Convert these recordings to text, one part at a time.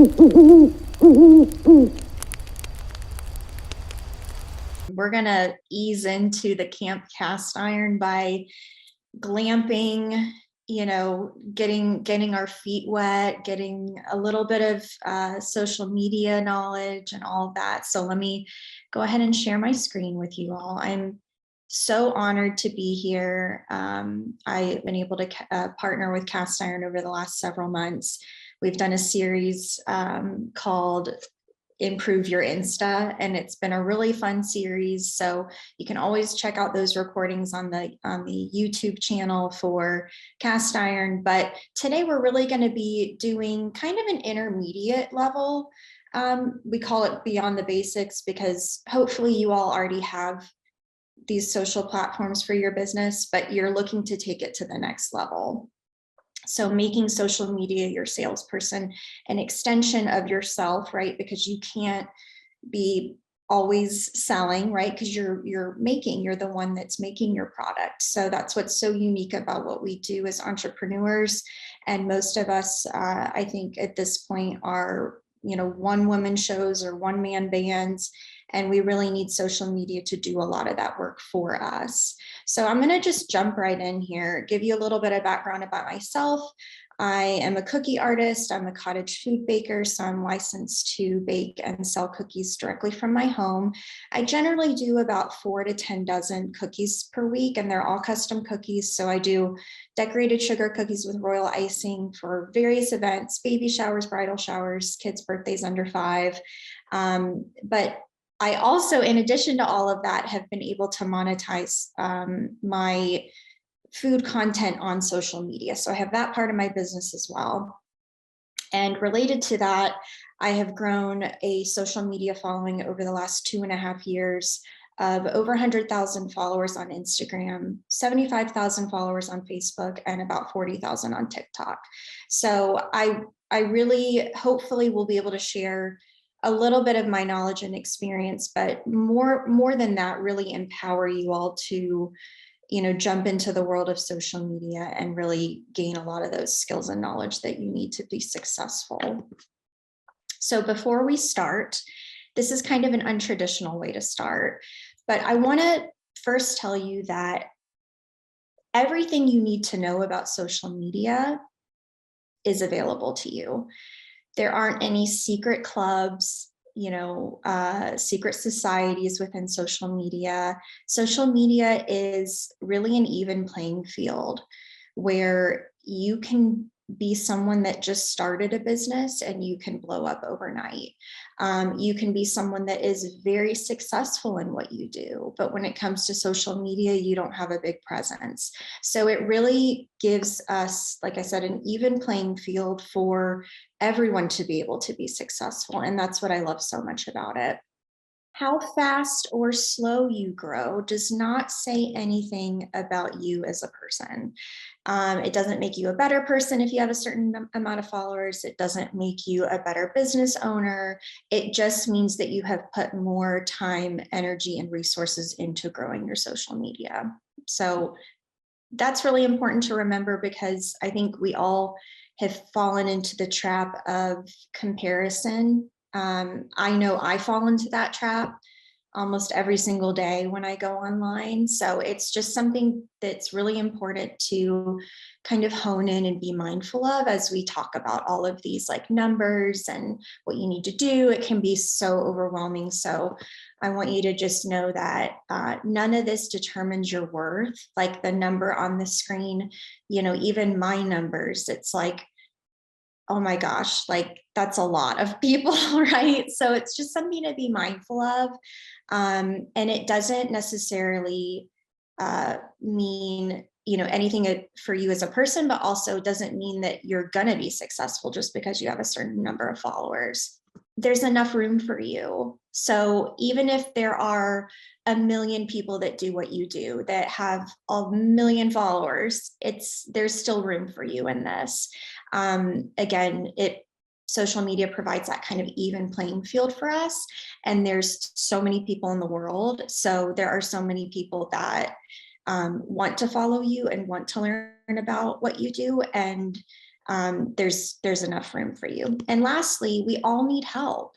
We're going to ease into the Camp Castiron by glamping, getting our feet wet, getting a little bit of social media knowledge and all of that. So let me go ahead and share my screen with you all. I'm so honored to be here. I've been able to partner with Castiron over the last several months. We've done a series called Improve Your Insta, and it's been a really fun series. So you can always check out those recordings on the YouTube channel for Castiron. But today we're really going to be doing kind of an intermediate level. We call it Beyond the Basics because hopefully you all already have these social platforms for your business, but you're looking to take it to the next level. So making social media your salesperson an extension of yourself, right? Because you can't be always selling, right? Because you're the one that's making your product. So that's what's so unique about what we do as entrepreneurs. And most of us, I think at this point are, one woman shows or one man bands. And we really need social media to do a lot of that work for us. So I'm going to just jump right in here, give you a little bit of background about myself. I am a cookie artist. I'm a cottage food baker, so I'm licensed to bake and sell cookies directly from my home. I generally do about 4 to 10 dozen cookies per week, and they're all custom cookies. So I do decorated sugar cookies with royal icing for various events, baby showers, bridal showers, kids' birthdays under 5. But I also, in addition to all of that, have been able to monetize my food content on social media. So I have that part of my business as well. And related to that, I have grown a social media following over the last 2.5 years of over 100,000 followers on Instagram, 75,000 followers on Facebook, and about 40,000 on TikTok. So I really hopefully will be able to share a little bit of my knowledge and experience, but more than that, really empower you all to jump into the world of social media and really gain a lot of those skills and knowledge that you need to be successful. So before we start, this is kind of an untraditional way to start, but I want to first tell you that everything you need to know about social media is available to you. There aren't any secret clubs, secret societies within social media. Social media is really an even playing field where you can be someone that just started a business and you can blow up overnight. You can be someone that is very successful in what you do, but when it comes to social media, you don't have a big presence. So it really gives us, like I said, an even playing field for everyone to be able to be successful. And that's what I love so much about it. How fast or slow you grow does not say anything about you as a person. It doesn't make you a better person if you have a certain amount of followers. It doesn't make you a better business owner. It just means that you have put more time, energy, and resources into growing your social media. So that's really important to remember because I think we all have fallen into the trap of comparison. I know I fall into that trap almost every single day when I go online. So it's just something that's really important to kind of hone in and be mindful of as we talk about all of these like numbers and what you need to do. It can be so overwhelming. So I want you to just know that none of this determines your worth. Like the number on the screen, even my numbers, it's like, oh my gosh, like that's a lot of people, right? So it's just something to be mindful of. And it doesn't necessarily mean, anything for you as a person, but also doesn't mean that you're going to be successful just because you have a certain number of followers. There's enough room for you. So even if there are 1 million people that do what you do, that have 1 million followers, there's still room for you in this. Again, social media provides that kind of even playing field for us. And there's so many people in the world. So there are so many people that want to follow you and want to learn about what you do. And there's enough room for you. And lastly, we all need help.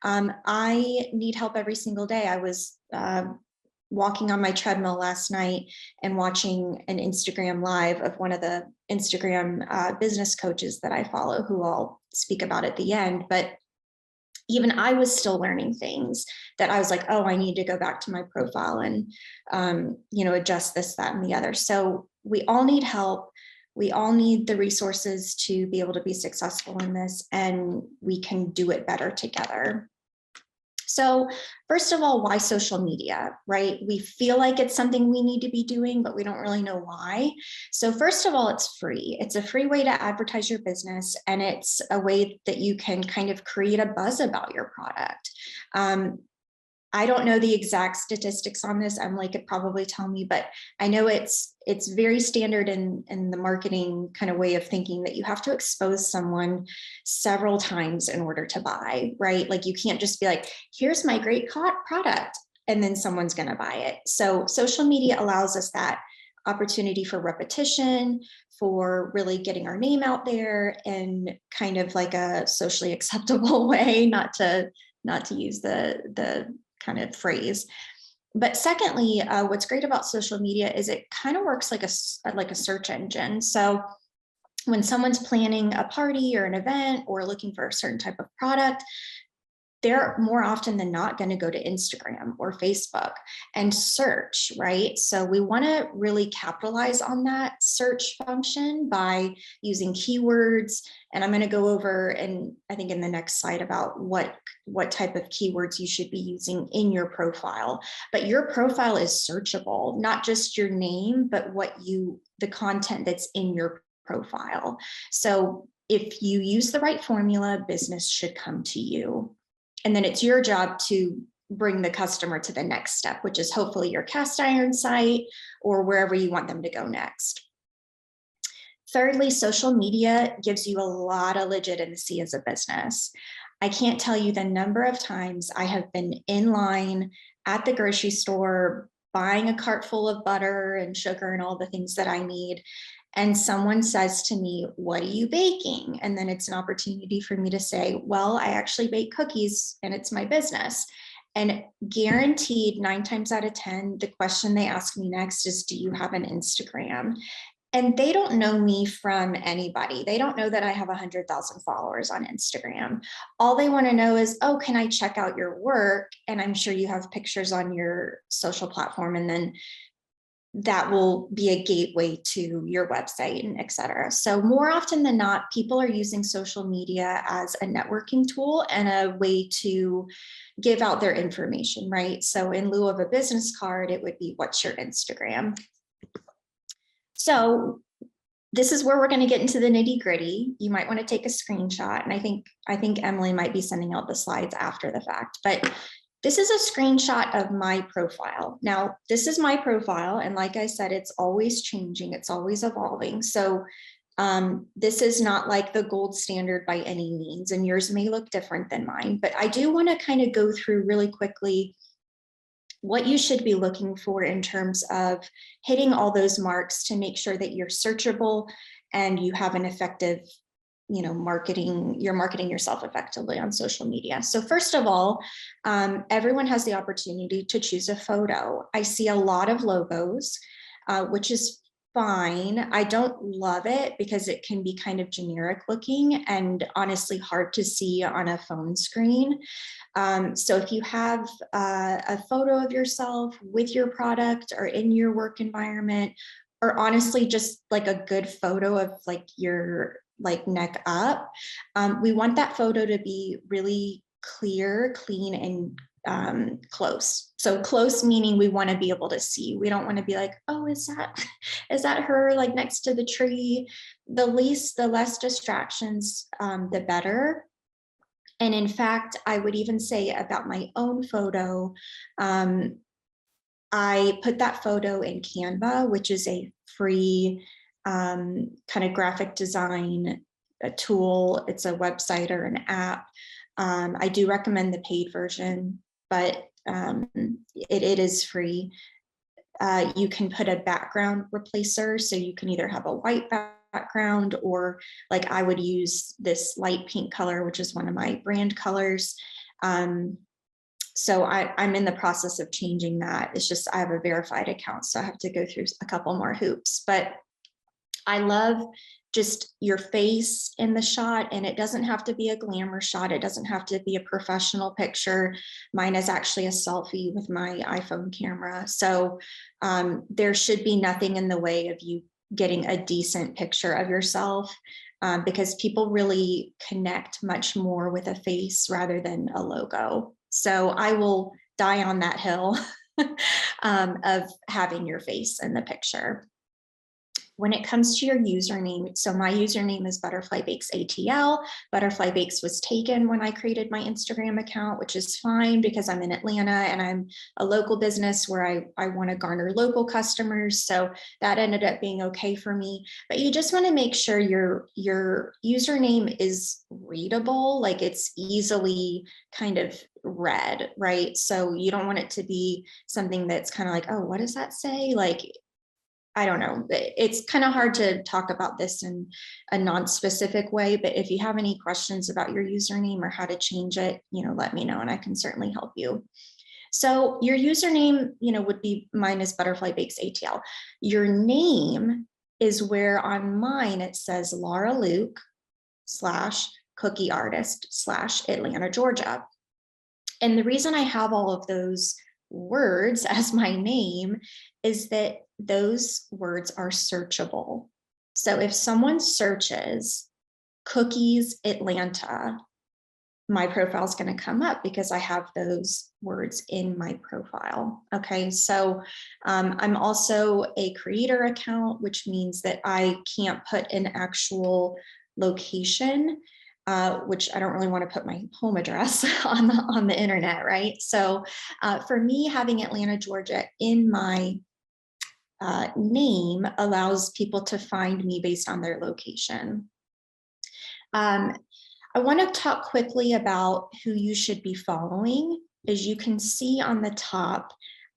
I need help every single day. I was walking on my treadmill last night and watching an Instagram live of one of the Instagram business coaches that I follow, who I'll speak about at the end. But even I was still learning things that I was like, oh, I need to go back to my profile and, adjust this, that, and the other. So we all need help. We all need the resources to be able to be successful in this, and we can do it better together. So first of all, why social media, right? We feel like it's something we need to be doing, but we don't really know why. So first of all, it's free. It's a free way to advertise your business, and it's a way that you can kind of create a buzz about your product. I don't know the exact statistics on this. Emily could probably tell me, but I know it's very standard in the marketing kind of way of thinking that you have to expose someone several times in order to buy, right? Like you can't just be like, here's my great product, and then someone's going to buy it. So social media allows us that opportunity for repetition, for really getting our name out there in kind of like a socially acceptable way, not to use the kind of phrase. But secondly, what's great about social media is it kind of works like a search engine. So when someone's planning a party or an event or looking for a certain type of product, they're more often than not going to go to Instagram or Facebook and search, right? So we want to really capitalize on that search function by using keywords. And I'm going to go over, and I think in the next slide, about what type of keywords you should be using in your profile. But your profile is searchable, not just your name, but the content that's in your profile. So if you use the right formula, business should come to you. And then it's your job to bring the customer to the next step, which is hopefully your Castiron site or wherever you want them to go next. Thirdly, social media gives you a lot of legitimacy as a business. I can't tell you the number of times I have been in line at the grocery store buying a cart full of butter and sugar and all the things that I need. And someone says to me, what are you baking? And then it's an opportunity for me to say, well, I actually bake cookies and it's my business. And guaranteed 9 times out of 10, the question they ask me next is, do you have an Instagram? And they don't know me from anybody. They don't know that I have 100,000 followers on Instagram. All they want to know is, oh, can I check out your work? And I'm sure you have pictures on your social platform, and then that will be a gateway to your website and et cetera. So more often than not, people are using social media as a networking tool and a way to give out their information, right? So in lieu of a business card, it would be, what's your Instagram? So this is where we're going to get into the nitty gritty. You might want to take a screenshot. And I think Emily might be sending out the slides after the fact, but this is a screenshot of my profile. Now, this is my profile. And like I said, it's always changing. It's always evolving. So this is not like the gold standard by any means, and yours may look different than mine, but I do want to kind of go through really quickly what you should be looking for in terms of hitting all those marks to make sure that you're searchable and you have an effective, you're marketing yourself effectively on social media. So first of all, everyone has the opportunity to choose a photo. I see a lot of logos, which is fine. I don't love it because it can be kind of generic looking and honestly hard to see on a phone screen. So if you have a photo of yourself with your product or in your work environment, or honestly just like a good photo of like your neck up, we want that photo to be really clear, clean, and close. So close meaning we want to be able to see. We don't want to be like, oh, is that her like next to the tree? The less distractions, the better. And in fact, I would even say about my own photo, I put that photo in Canva, which is a free kind of graphic design tool. It's a website or an app. I do recommend the paid version, but it is free. You can put a background replacer, so you can either have a white background, or like I would use this light pink color, which is one of my brand colors. So I'm in the process of changing that. It's just I have a verified account, so I have to go through a couple more hoops. But I love just your face in the shot, and it doesn't have to be a glamour shot. It doesn't have to be a professional picture. Mine is actually a selfie with my iPhone camera. So there should be nothing in the way of you getting a decent picture of yourself, because people really connect much more with a face rather than a logo. So I will die on that hill of having your face in the picture. When it comes to your username, so my username is Butterfly Bakes ATL. Butterfly Bakes was taken when I created my Instagram account, which is fine because I'm in Atlanta and I'm a local business where I want to garner local customers. So that ended up being okay for me. But you just want to make sure your username is readable, like it's easily kind of read, right? So you don't want it to be something that's kind of like, oh, what does that say? Like, I don't know. It's kind of hard to talk about this in a non-specific way, but if you have any questions about your username or how to change it, let me know and I can certainly help you. So your username, would be, mine is Butterfly Bakes ATL. Your name is where on mine it says Laura Luke / cookie artist / Atlanta, Georgia. And the reason I have all of those words as my name is that those words are searchable. So if someone searches cookies Atlanta, my profile is going to come up because I have those words in my profile. Okay, so I'm also a creator account, which means that I can't put an actual location, which I don't really want to put my home address on the internet, right? So for me, having Atlanta, Georgia in my name allows people to find me based on their location. I want to talk quickly about who you should be following. As you can see on the top,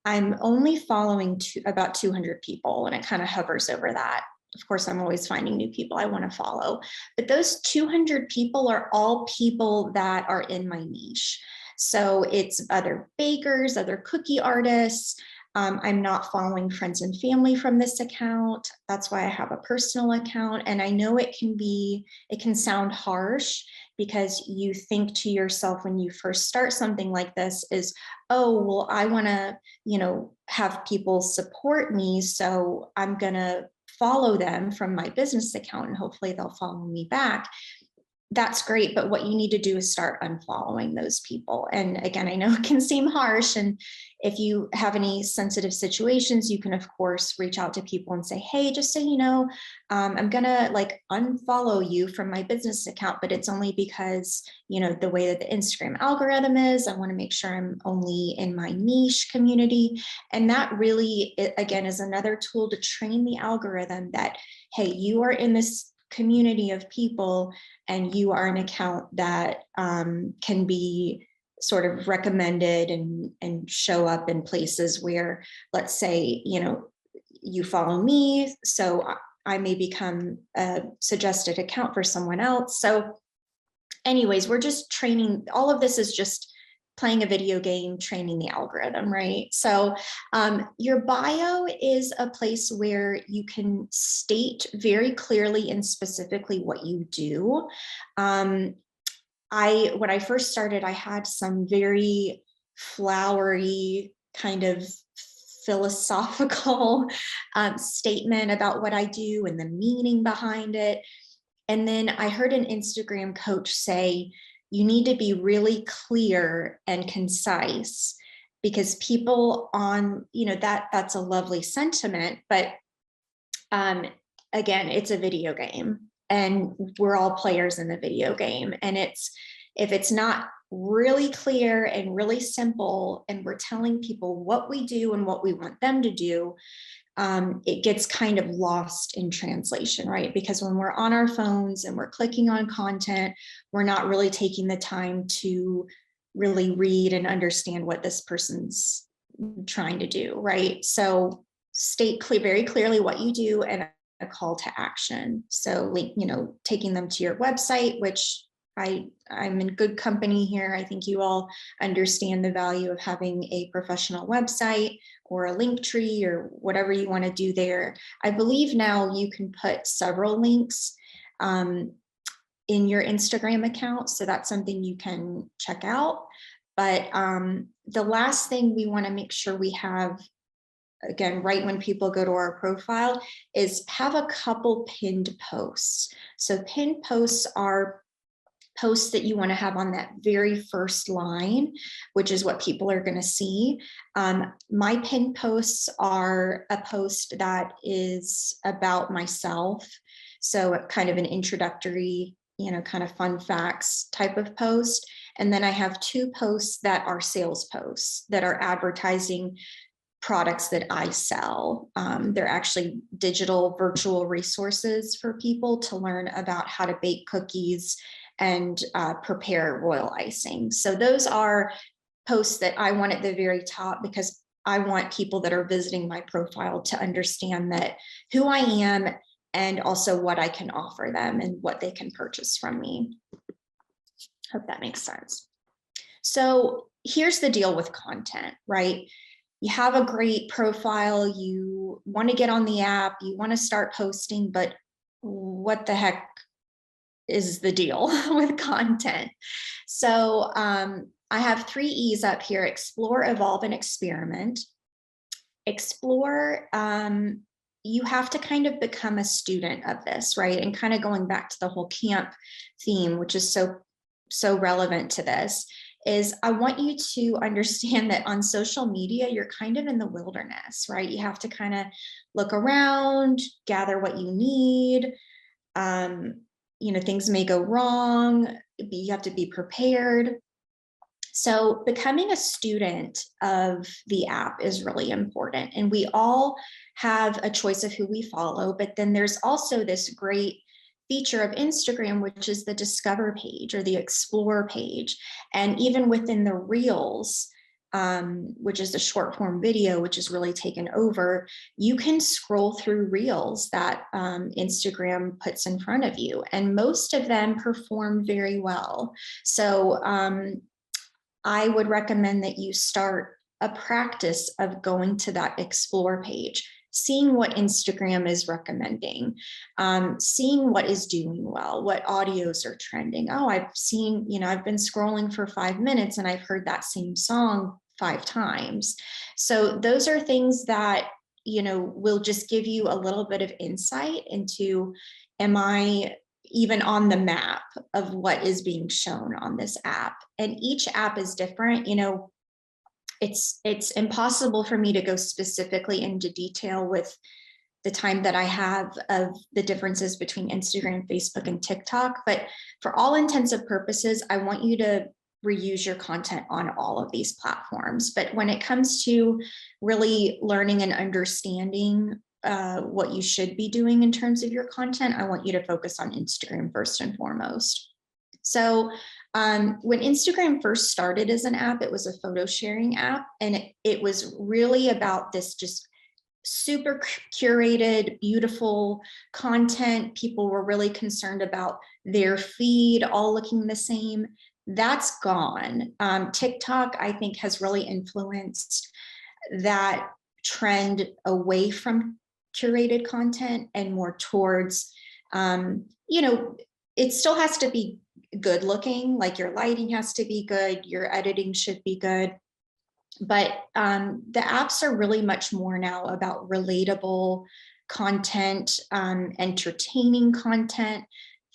I'm only following about 200 people, and it kind of hovers over that. Of course, I'm always finding new people I want to follow, but those 200 people are all people that are in my niche. So it's other bakers, other cookie artists. I'm not following friends and family from this account. That's why I have a personal account. And I know it can sound harsh because you think to yourself when you first start something like this is, oh, well, I want to, have people support me. So I'm going to follow them from my business account and hopefully they'll follow me back. That's great, but what you need to do is start unfollowing those people. And again, I know it can seem harsh, and if you have any sensitive situations, you can of course reach out to people and say, hey, just so you know, I'm gonna unfollow you from my business account, but it's only because the way that the Instagram algorithm is, I want to make sure I'm only in my niche community. And that really, again, is another tool to train the algorithm that, hey, you are in this community of people and you are an account that can be sort of recommended and show up in places where, let's say, you follow me, so I may become a suggested account for someone else. So anyways, we're just training. All of this is just playing a video game, training the algorithm, right? So your bio is a place where you can state very clearly and specifically what you do. When I first started, I had some very flowery kind of philosophical statement about what I do and the meaning behind it. And then I heard an Instagram coach say, you need to be really clear and concise, because people that's a lovely sentiment, but again, it's a video game and we're all players in the video game. And if it's not really clear and really simple, and we're telling people what we do and what we want them to do, it gets kind of lost in translation, right? Because when we're on our phones and we're clicking on content, we're not really taking the time to really read and understand what this person's trying to do, right? So state very clearly what you do. And a call to action. So link, taking them to your website, which I'm in good company here. I think you all understand the value of having a professional website or a link tree or whatever you want to do there. I believe now you can put several links in your Instagram account. So that's something you can check out. But the last thing we want to make sure we have, again, right when people go to our profile, is have a couple pinned posts. So pinned posts are posts that you want to have on that very first line, which is what people are going to see. My pinned posts are a post that is about myself. So kind of an introductory, kind of fun facts type of post. And then I have 2 posts that are sales posts that are advertising products that I sell. They're actually digital virtual resources for people to learn about how to bake cookies and prepare royal icing. So those are posts that I want at the very top, because I want people that are visiting my profile to understand that who I am and also what I can offer them and what they can purchase from me. Hope that makes sense. So here's the deal with content, right? You have a great profile, you want to get on the app, you want to start posting, but what the heck is the deal with content? So I have 3 E's up here: explore, evolve, and experiment. Explore, you have to kind of become a student of this, right? And kind of going back to the whole camp theme, which is so relevant to this, is I want you to understand that on social media, you're kind of in the wilderness, right? You have to kind of look around, gather what you need. Things may go wrong, you have to be prepared. So becoming a student of the app is really important. And we all have a choice of who we follow, but then there's also this great feature of Instagram, which is the discover page or the explore page. And even within the reels, which is the short form video, which is really taken over, you can scroll through reels that Instagram puts in front of you. And most of them perform very well. So I would recommend that you start a practice of going to that explore page, seeing what Instagram is recommending, seeing what is doing well, what audios are trending. Oh, I've seen, I've been scrolling for 5 minutes and I've heard that same song 5 times. So those are things that, will just give you a little bit of insight into, am I even on the map of what is being shown on this app? And each app is different. It's impossible for me to go specifically into detail with the time that I have of the differences between Instagram, Facebook, and TikTok. But for all intents and purposes, I want you to reuse your content on all of these platforms. But when it comes to really learning and understanding what you should be doing in terms of your content, I want you to focus on Instagram first and foremost. So when Instagram first started as an app, it was a photo sharing app, and it was really about this just super curated, beautiful content. People were really concerned about their feed all looking the same. That's gone. TikTok, I think, has really influenced that trend away from curated content and more towards, it still has to be good looking, like your lighting has to be good, your editing should be good. But the apps are really much more now about relatable content, entertaining content,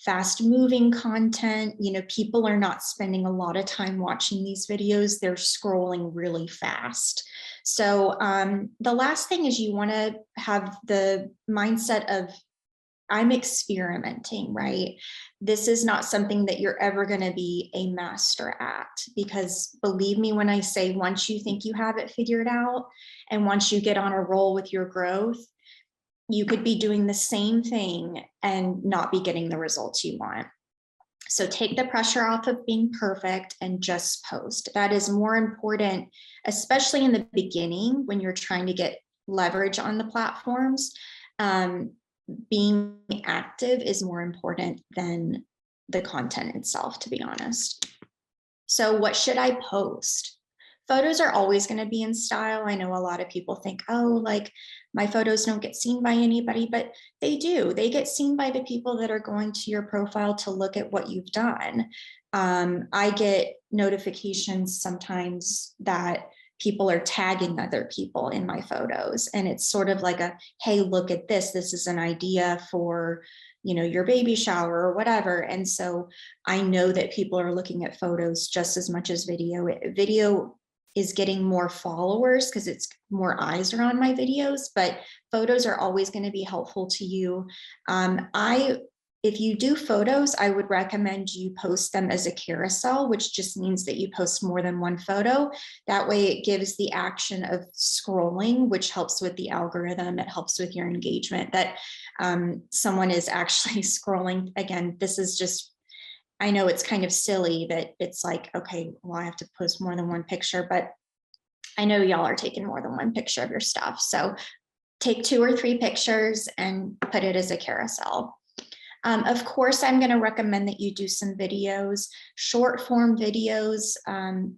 fast moving content. People are not spending a lot of time watching these videos, they're scrolling really fast. So the last thing is you want to have the mindset of, I'm experimenting, right? This is not something that you're ever going to be a master at, because believe me when I say, once you think you have it figured out and once you get on a roll with your growth, you could be doing the same thing and not be getting the results you want. So take the pressure off of being perfect and just post. That is more important, especially in the beginning when you're trying to get leverage on the platforms. being active is more important than the content itself, to be honest. So what should I post? Photos are always going to be in style. I know a lot of people think, oh, like my photos don't get seen by anybody, but they do. They get seen by the people that are going to your profile to look at what you've done. I get notifications sometimes that people are tagging other people in my photos. And it's sort of like a, hey, look at this. This is an idea for, your baby shower or whatever. And so I know that people are looking at photos just as much as video. Video is getting more followers because it's more eyes are on my videos, but photos are always going to be helpful to you. If you do photos, I would recommend you post them as a carousel, which just means that you post more than one photo. That way it gives the action of scrolling, which helps with the algorithm. It helps with your engagement that someone is actually scrolling. Again, this is just, I know it's kind of silly that it's like, okay, well, I have to post more than one picture, but I know y'all are taking more than one picture of your stuff. So take 2 or 3 pictures and put it as a carousel. Of course, I'm going to recommend that you do some videos, short form videos,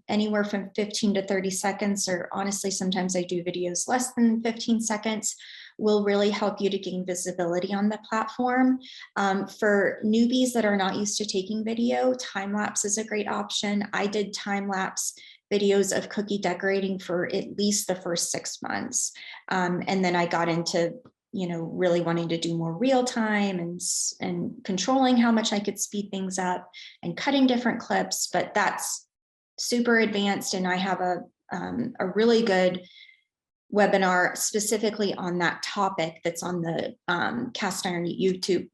anywhere from 15 to 30 seconds, or honestly, sometimes I do videos less than 15 seconds, will really help you to gain visibility on the platform. For newbies that are not used to taking video, time lapse is a great option. I did time lapse videos of cookie decorating for at least the first 6 months. And then I got into really wanting to do more real time and controlling how much I could speed things up and cutting different clips, but that's super advanced. And I have a really good webinar specifically on that topic that's on the Castiron YouTube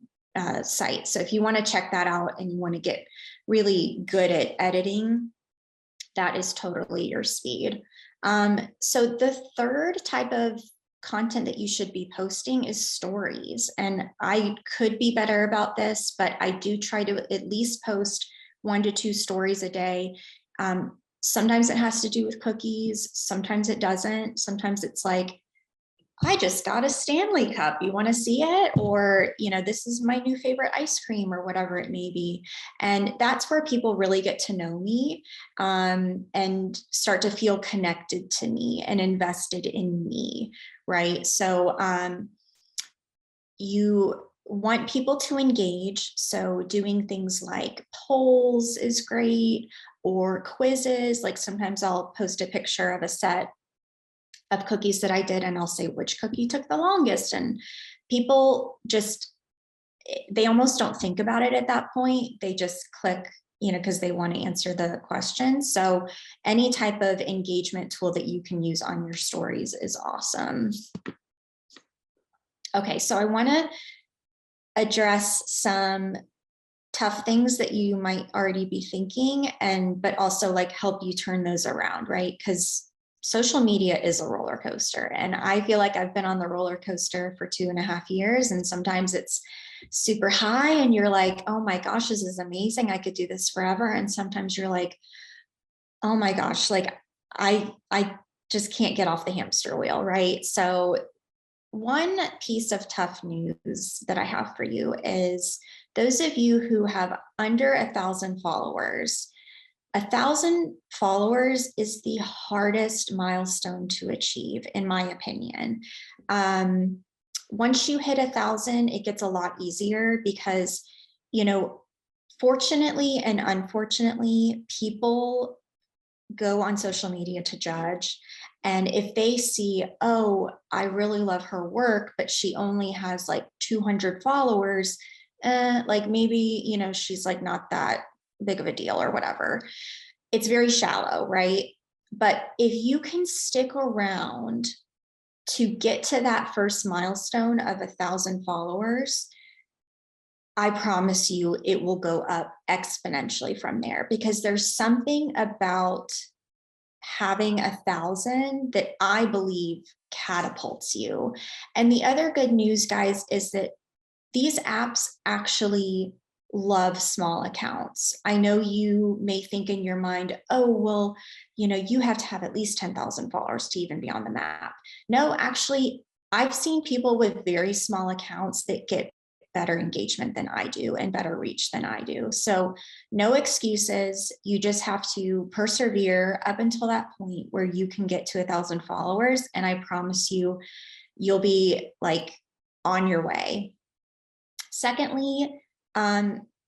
site. So if you want to check that out and you want to get really good at editing, that is totally your speed. So the third type of content that you should be posting is stories. And I could be better about this, but I do try to at least post 1 to 2 stories a day. Sometimes it has to do with cookies. Sometimes it doesn't. Sometimes it's like, I just got a Stanley Cup. You want to see it? Or, this is my new favorite ice cream or whatever it may be. And that's where people really get to know me and start to feel connected to me and invested in me, right? So you want people to engage. So doing things like polls is great, or quizzes. Like sometimes I'll post a picture of a set of cookies that I did, and I'll say which cookie took the longest. And people just, they almost don't think about it at that point. They just click, because they want to answer the question. So any type of engagement tool that you can use on your stories is awesome. Okay, so I want to address some tough things that you might already be thinking, but also like help you turn those around, right? Because social media is a roller coaster. And I feel like I've been on the roller coaster for 2.5 years. And sometimes it's super high and you're like, oh my gosh, this is amazing. I could do this forever. And sometimes you're like, oh my gosh, like I just can't get off the hamster wheel, right? So one piece of tough news that I have for you is those of you who have under 1,000 followers, 1,000 followers is the hardest milestone to achieve, in my opinion. Once you hit 1,000, it gets a lot easier because, fortunately and unfortunately, people go on social media to judge. And if they see, oh, I really love her work, but she only has like 200 followers, like maybe, she's like not that big of a deal or whatever. It's very shallow, right? But if you can stick around to get to that first milestone of 1,000 followers, I promise you it will go up exponentially from there, because there's something about having 1,000 that I believe catapults you. And the other good news, guys, is that these apps actually love small accounts. I know you may think in your mind, oh, well, you have to have at least 10,000 followers to even be on the map. No, actually, I've seen people with very small accounts that get better engagement than I do and better reach than I do. So no excuses. You just have to persevere up until that point where you can get to 1,000 followers. And I promise you, you'll be like on your way. Secondly,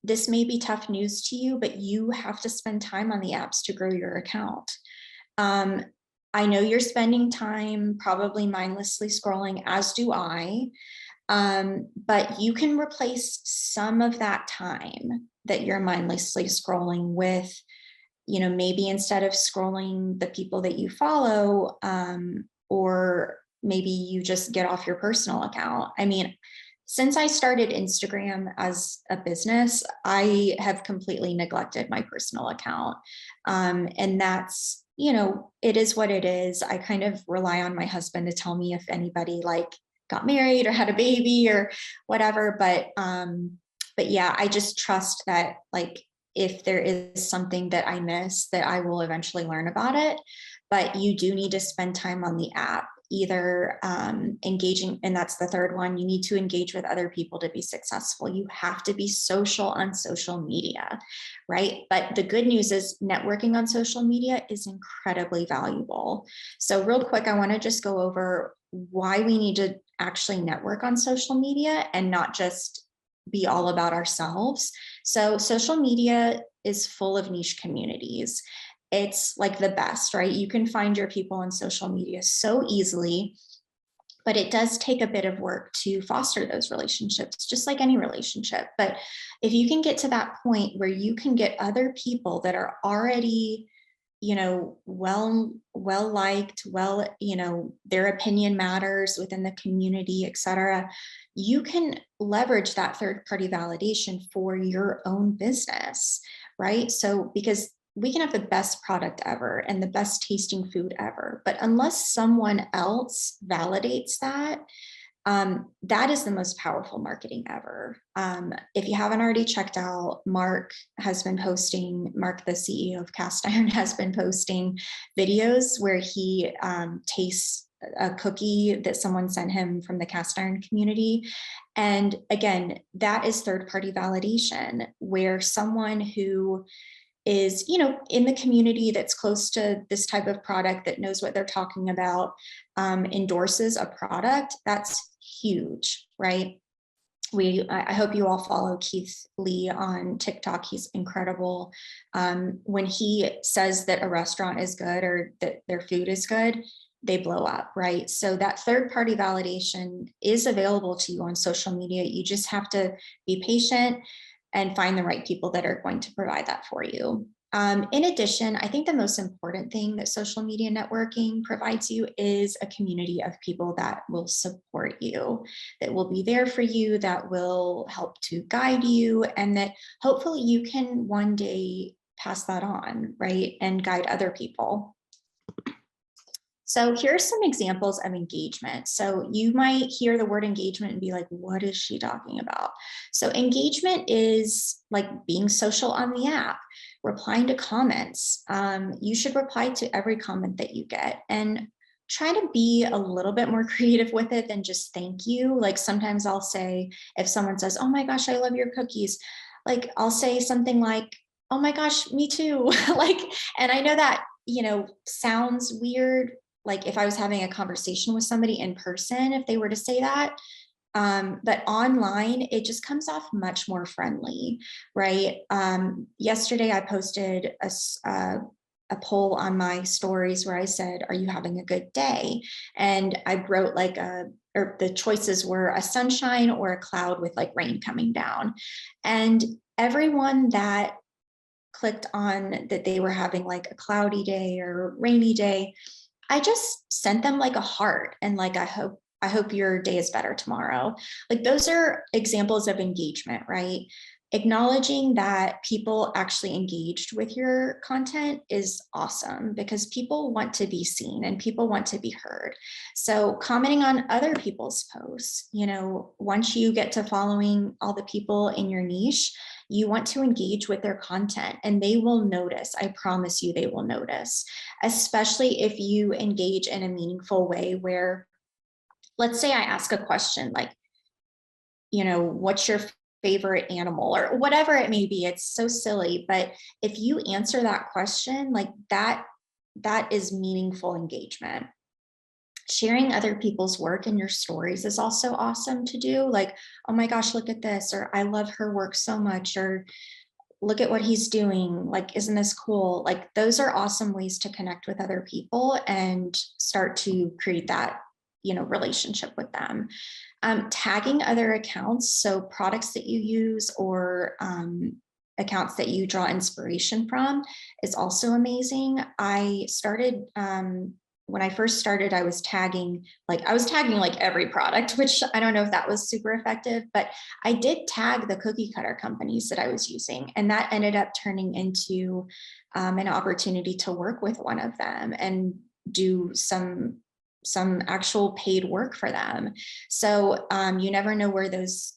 this may be tough news to you, but you have to spend time on the apps to grow your account. I know you're spending time probably mindlessly scrolling, as do I, but you can replace some of that time that you're mindlessly scrolling with, maybe instead of scrolling the people that you follow, or maybe you just get off your personal account. I mean, since I started Instagram as a business, I have completely neglected my personal account. And that's, it is what it is. I kind of rely on my husband to tell me if anybody like got married or had a baby or whatever. But yeah, I just trust that like if there is something that I miss, that I will eventually learn about it. But you do need to spend time on the app, either engaging, and that's the third one, you need to engage with other people to be successful. You have to be social on social media, right? But the good news is networking on social media is incredibly valuable. So real quick, I want to just go over why we need to actually network on social media and not just be all about ourselves. So social media is full of niche communities. It's like the best, right? You can find your people on social media so easily, but it does take a bit of work to foster those relationships, just like any relationship. But if you can get to that point where you can get other people that are already, well liked, their opinion matters within the community, et cetera, you can leverage that third party validation for your own business, right? So because we can have the best product ever and the best tasting food ever, but unless someone else validates that, that is the most powerful marketing ever. If you haven't already checked out, Mark, the CEO of Castiron, has been posting videos where he tastes a cookie that someone sent him from the Castiron community. And again, that is third-party validation, where someone who is, in the community that's close to this type of product, that knows what they're talking about, endorses a product, that's huge, right? I hope you all follow Keith Lee on TikTok. He's incredible. When he says that a restaurant is good or that their food is good, they blow up, right? So that third-party validation is available to you on social media. You just have to be patient and find the right people that are going to provide that for you. In addition, I think the most important thing that social media networking provides you is a community of people that will support you, that will be there for you, that will help to guide you, and that hopefully you can one day pass that on, right, and guide other people. So here's some examples of engagement. So you might hear the word engagement and be like, what is she talking about? So engagement is like being social on the app, replying to comments. You should reply to every comment that you get, and try to be a little bit more creative with it than just thank you. Like sometimes I'll say, if someone says, oh my gosh, I love your cookies, like I'll say something like, oh my gosh, me too. And I know that, sounds weird, like if I was having a conversation with somebody in person, if they were to say that, but online, it just comes off much more friendly, right? Yesterday, I posted a poll on my stories where I said, are you having a good day? And I wrote or the choices were a sunshine or a cloud with like rain coming down. And everyone that clicked on that they were having like a cloudy day or rainy day, I just sent them like a heart and like, I hope your day is better tomorrow. Like those are examples of engagement, right? Acknowledging that people actually engaged with your content is awesome, because people want to be seen and people want to be heard. So commenting on other people's posts, once you get to following all the people in your niche, you want to engage with their content, and they will notice. I promise you, they will notice, especially if you engage in a meaningful way where, let's say I ask a question like, what's your favorite animal or whatever it may be. It's so silly, but if you answer that question, like that is meaningful engagement. Sharing other people's work and your stories is also awesome to do. Like, oh my gosh, look at this, or I love her work so much, or look at what he's doing. Like, isn't this cool? Like, those are awesome ways to connect with other people and start to create that, relationship with them. Tagging other accounts, so products that you use or accounts that you draw inspiration from is also amazing. I started, when I first started, I was tagging like every product, which I don't know if that was super effective, but I did tag the cookie cutter companies that I was using. And that ended up turning into an opportunity to work with one of them and do some actual paid work for them. So you never know where those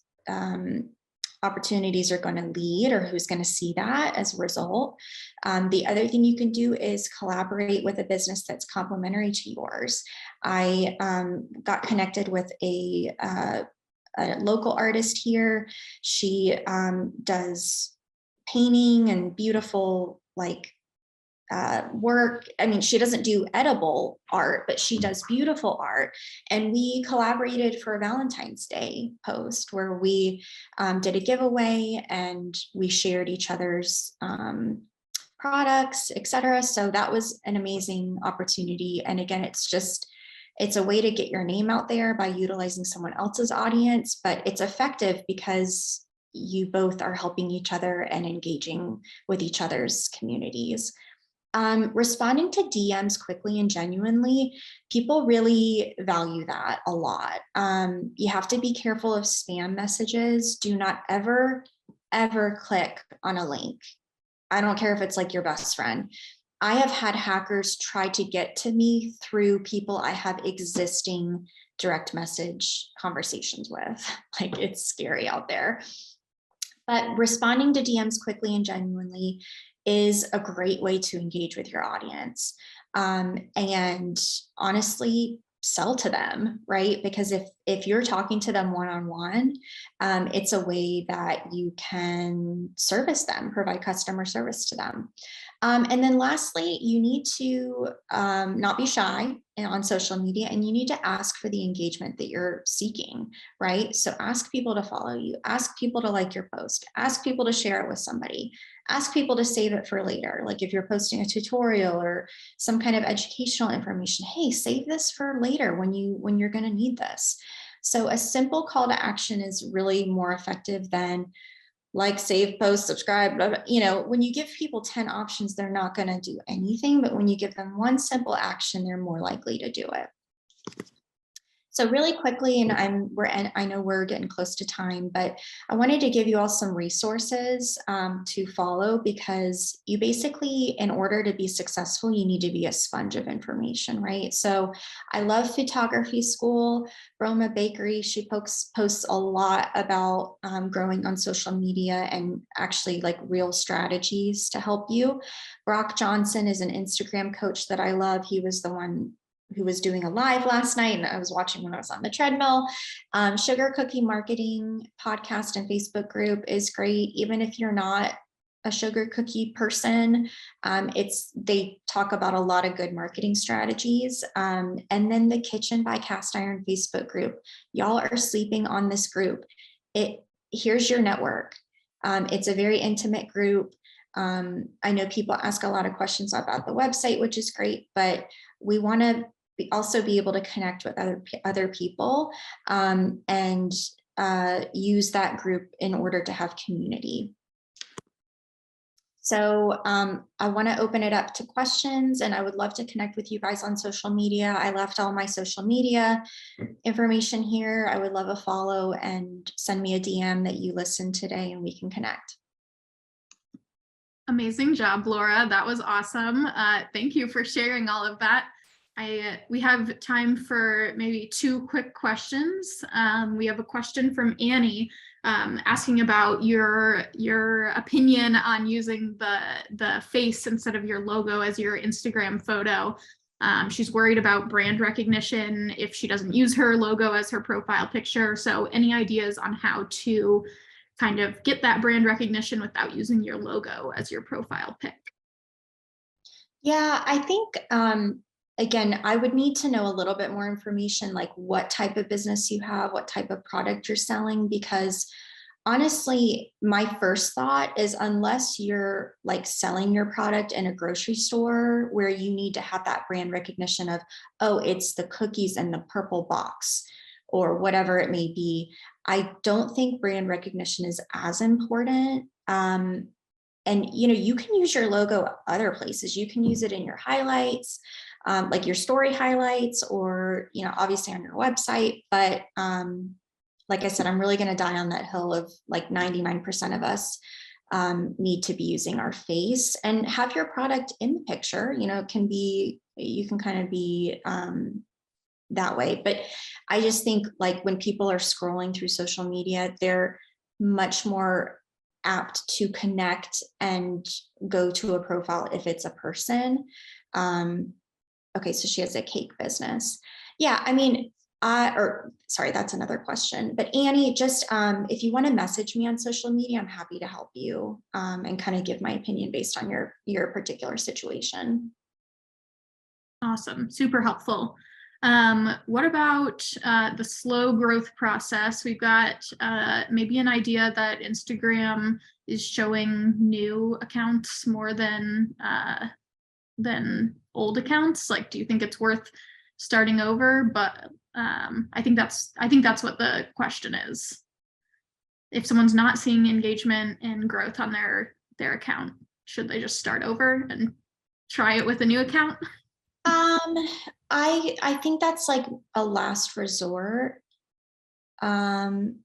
opportunities are going to lead or who's going to see that as a result. The other thing you can do is collaborate with a business that's complementary to yours. I got connected with a local artist here. She does painting and beautiful work. I mean, she doesn't do edible art, but she does beautiful art. And we collaborated for a Valentine's Day post where we did a giveaway and we shared each other's products, etc. So that was an amazing opportunity. And again, it's a way to get your name out there by utilizing someone else's audience, but it's effective because you both are helping each other and engaging with each other's communities. Responding to DMs quickly and genuinely, people really value that a lot. You have to be careful of spam messages. Do not ever click on a link. I don't care if it's like your best friend. I have had hackers try to get to me through people I have existing direct message conversations with. Like, it's scary out there. But responding to DMs quickly and genuinely is a great way to engage with your audience. And honestly, sell to them, right? Because if you're talking to them one-on-one, it's a way that you can service them, provide customer service to them. And then lastly, you need to not be shy on social media, and you need to ask for the engagement that you're seeking, right? So ask people to follow you, ask people to like your post, ask people to share it with somebody, ask people to save it for later. Like if you're posting a tutorial or some kind of educational information, hey, save this for later when you're going to need this. So a simple call to action is really more effective than like, save, post, subscribe. Blah, blah. When you give people 10 options, they're not going to do anything. But when you give them one simple action, they're more likely to do it. So really quickly, and I know we're getting close to time, but I wanted to give you all some resources to follow, because you basically, in order to be successful, you need to be a sponge of information, right? So I love Photography School. Roma Bakery, she posts a lot about growing on social media and actually like real strategies to help you. Brock Johnson is an Instagram coach that I love. He was the one who was doing a live last night, and I was watching when I was on the treadmill. Sugar Cookie Marketing podcast and Facebook group is great. Even if you're not a sugar cookie person, they talk about a lot of good marketing strategies. And then the Kitchen by Castiron Facebook group. Y'all are sleeping on this group. Here's your network. It's a very intimate group. I know people ask a lot of questions about the website, which is great, but we want to also be able to connect with other people and use that group in order to have community. So I want to open it up to questions, and I would love to connect with you guys on social media. I left all my social media information here. I would love a follow, and send me a DM that you listened today and we can connect. Amazing job, Laura. That was awesome. Thank you for sharing all of that. We have time for maybe 2 quick questions. We have a question from Annie asking about your opinion on using the face instead of your logo as your Instagram photo. She's worried about brand recognition if she doesn't use her logo as her profile picture. So any ideas on how to kind of get that brand recognition without using your logo as your profile pic? Yeah, I think, again, I would need to know a little bit more information, like what type of business you have, what type of product you're selling, because honestly, my first thought is unless you're like selling your product in a grocery store where you need to have that brand recognition of, oh, it's the cookies in the purple box or whatever it may be, I don't think brand recognition is as important. And you can use your logo other places. You can use it in your highlights, like your story highlights, or obviously on your website. But like I said, I'm really going to die on that hill of like 99% of us need to be using our face and have your product in the picture. It can be, you can kind of be that way. But I just think like when people are scrolling through social media, they're much more apt to connect and go to a profile if it's a person. Okay, so she has a cake business. Yeah, I mean, or sorry, that's another question. But Annie, just if you want to message me on social media, I'm happy to help you and kind of give my opinion based on your particular situation. Awesome, super helpful. What about the slow growth process? We've got maybe an idea that Instagram is showing new accounts more than old accounts. Like, do you think it's worth starting over? But I think that's what the question is. If someone's not seeing engagement and growth on their account, should they just start over and try it with a new account? I think that's like a last resort.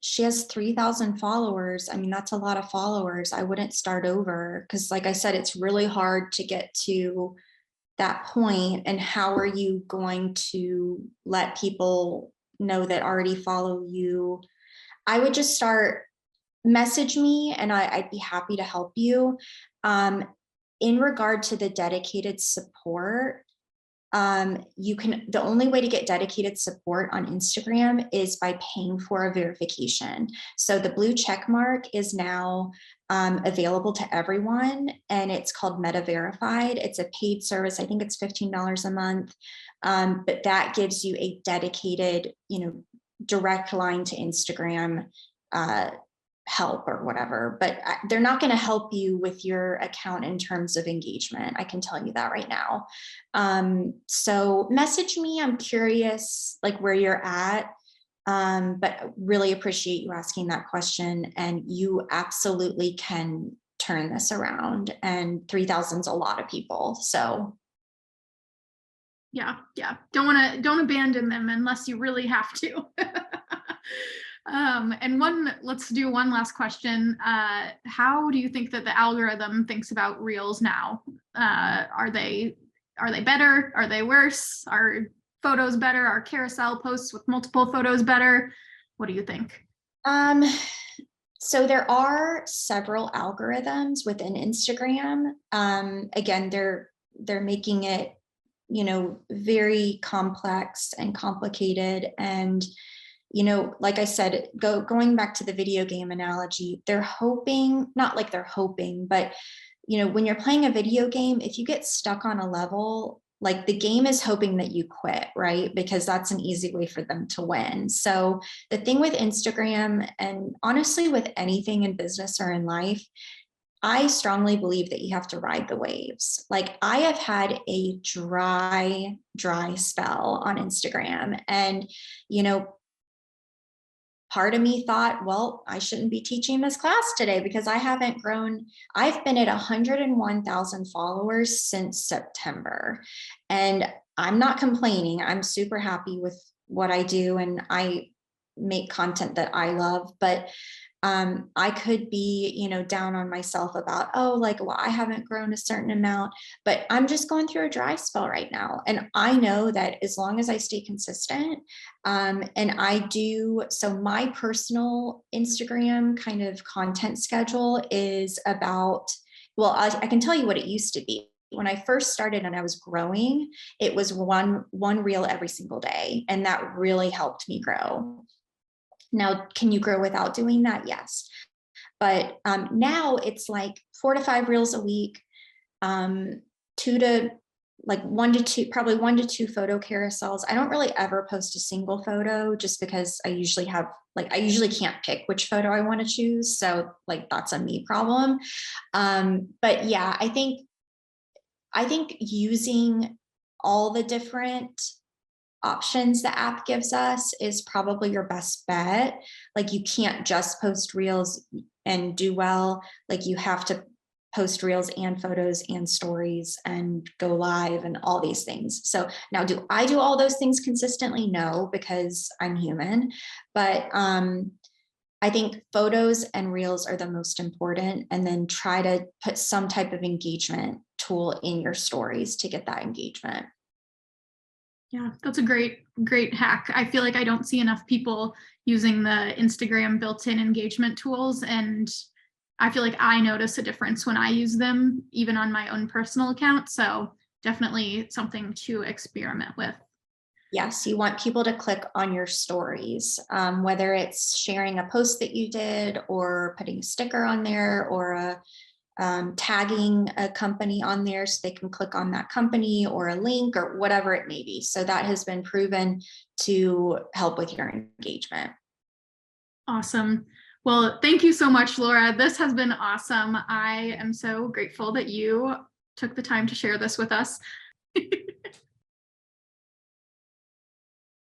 She has 3,000 followers. I mean, that's a lot of followers. I wouldn't start over because, like I said, it's really hard to get to that point. And how are you going to let people know that already follow you? I would just message me and I'd be happy to help you. In regard to the dedicated support, the only way to get dedicated support on Instagram is by paying for a verification. So the blue check mark is now available to everyone, and it's called Meta Verified. It's a paid service. I think it's $15 a month, but that gives you a dedicated, direct line to Instagram help or whatever, but they're not going to help you with your account in terms of engagement. I can tell you that right now. So message me. I'm curious like where you're at, but really appreciate you asking that question. And you absolutely can turn this around, and 3,000 is a lot of people. So Yeah. Don't abandon them unless you really have to. Let's do one last question. How do you think that the algorithm thinks about reels now? Are they better? Are they worse? Are photos better? Are carousel posts with multiple photos better? What do you think? So there are several algorithms within Instagram. Again, they're making it, very complex and complicated. And like I said, going back to the video game analogy, they're hoping, not like they're hoping, but when you're playing a video game, if you get stuck on a level, like the game is hoping that you quit, right? Because that's an easy way for them to win. So the thing with Instagram, and honestly with anything in business or in life, I strongly believe that you have to ride the waves. Like I have had a dry spell on Instagram, and part of me thought, well, I shouldn't be teaching this class today because I haven't grown. I've been at 101,000 followers since September, and I'm not complaining. I'm super happy with what I do, and I make content that I love, but I could be, down on myself about, oh, like, well, I haven't grown a certain amount, but I'm just going through a dry spell right now. And I know that as long as I stay consistent, and I do, so my personal Instagram kind of content schedule is about, well, I can tell you what it used to be. when I first started and I was growing, it was one reel every single day. And that really helped me grow. Now, can you grow without doing that? Yes. But now it's like 4 to 5 reels a week, 2 to like 1 to 2, probably 1 to 2 photo carousels. I don't really ever post a single photo just because I usually have, like, I usually can't pick which photo I want to choose. So like, that's a me problem. But yeah, I think using all the different options the app gives us is probably your best bet. Like, you can't just post reels and do well. Like, you have to post reels and photos and stories and go live and all these things. So now, do I do all those things consistently? No, because I'm human. But I think photos and reels are the most important, and then try to put some type of engagement tool in your stories to get that engagement. Yeah, that's a great hack. I feel like I don't see enough people using the Instagram built-in engagement tools, and I feel like I notice a difference when I use them, even on my own personal account. So definitely something to experiment with. Yes, you want people to click on your stories, whether it's sharing a post that you did, or putting a sticker on there, or tagging a company on there so they can click on that company, or a link, or whatever it may be. So that has been proven to help with your engagement. Awesome. Well, thank you so much, Laura. This has been awesome. I am so grateful that you took the time to share this with us.